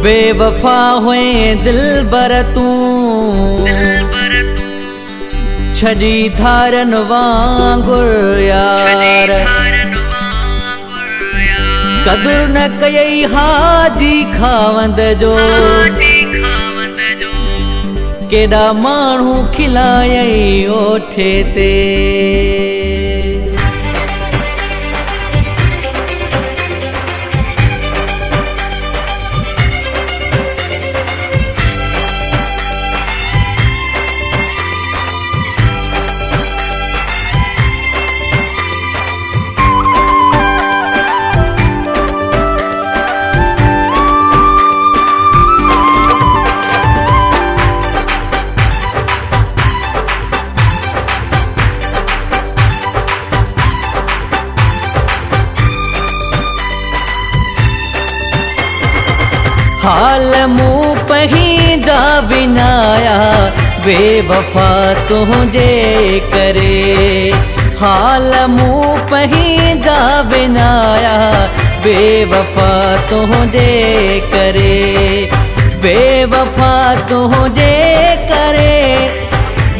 बेवफा हुए दिलबर तू छड़ी धारन वांगुर यार कदुर न कयई हाजी खावंद जो केड़ा मानू खिलायई ओठे ते हाल मुँह पही जा बिनाया बेवफा तुझे करे हाल मुँह पही जा बिनाया बेवफा तुझे करे बेवफा तुझे करे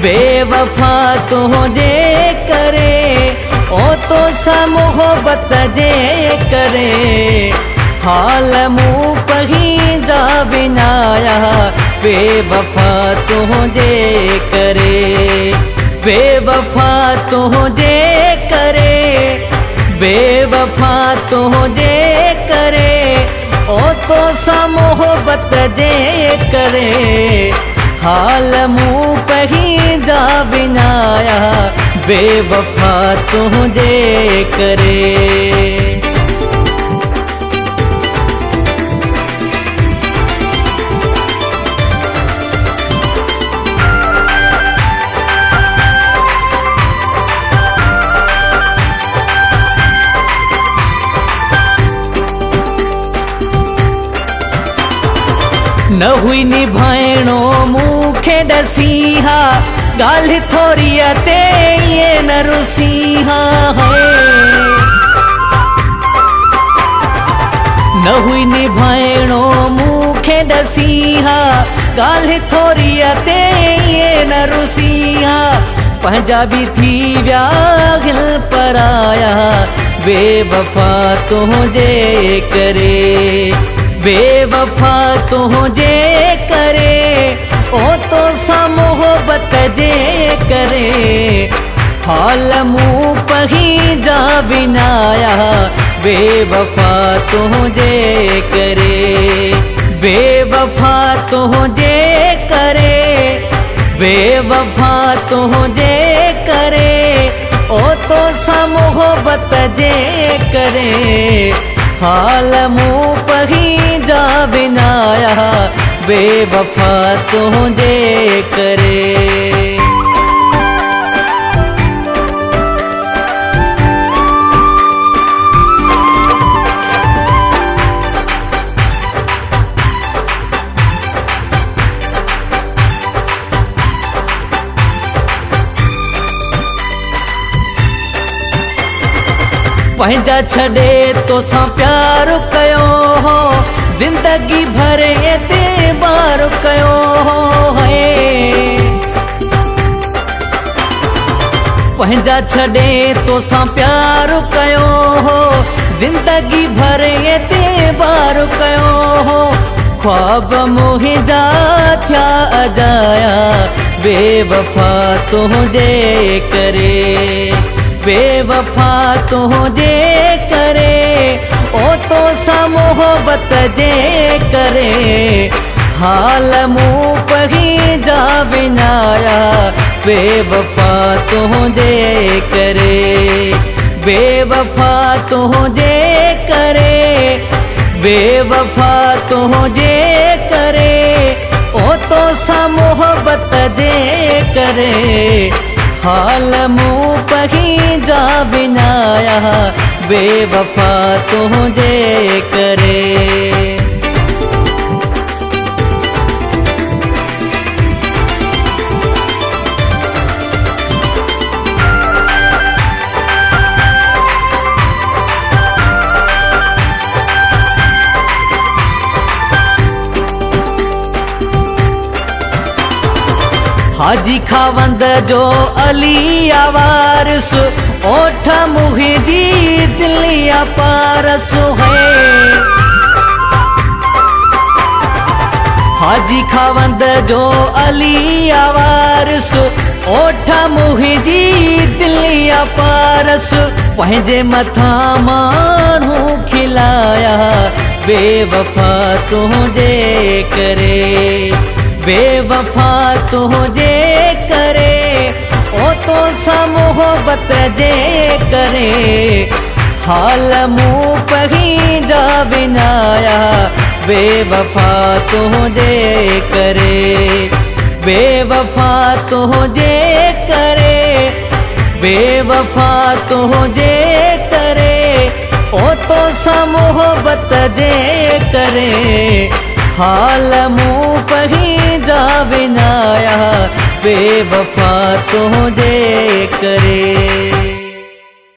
बेवफा तुझे करे ओ तो सा मोहब्बत जे करे हाल मुँह पही जा बिनाया बेवफा तुझे करे बेवफा तुझे करे बेवफा तुझे करे ओ तो सा मोहब्बत जे करे हाल मुँह पही जा बिनाया बेवफा तुझे करे न हुई निभाइणो मूंखे डसीहा गाल्हि थोरी ते ये न रुसीहा है न हुई निभाइणो मूंखे डसीहा गाल्हि थोरी ते ये न रुसीहा पंजाबी थी विया हिल पराया बेवफा तुझे करे बेवफा तुझे करे ओ तो सा मोहब्बत जे करे हाल मुँह पही जा बिनाया बेवफा तुझे करे बेवफा तुझे करे बेवफा तुझे करे ओ तो सा मोहब्बत जे करे हाल मुँह पही जा बिनाया बेवफा तुझे करे पंहिंजा छड़े तो सा प्यार कयो हो जिंदगी भर ते बार कयो हो है पंहिंजा छड़े तो सा प्यार कयो हो जिंदगी भर ते बार कयो हो ख्वाब मुहिंजा थिया अजाया बेवफा तुझे करे बेवफा तुझे करे ओ तो सा मोहब्बत जे करे हाल मुँह पही जा बिनाया बेवफा तुझे करे बेवफा तुझे करे बेवफा तुझे करे ओ तो सा मोहब्बत जे करे हाल मुँह पही जा बिनाया बेवफा तुझे करे हाजी खावंद जो अली आवारस ओठ मुहिंजी दिलिया पारस है। हाजी खावंद जो अली आवारस ओठ मुहिंजी दिलिया पारस पंहिंजे मथा माण्हू खिलाया बेवफा तुंहिंजे करे बेवफा तुंहिंजे करे ओ तो सा मोहब्बत जे करे हाल मूं पंहिंजा विञाया बेवफा तुंहिंजे करे बेवफा तुंहिंजे करे बेवफा तुंहिंजे करे ओ तो सा मोहब्बत जे करे हाल मूं पंहिंजा विञाया बेवफा तुंहिंजे करे।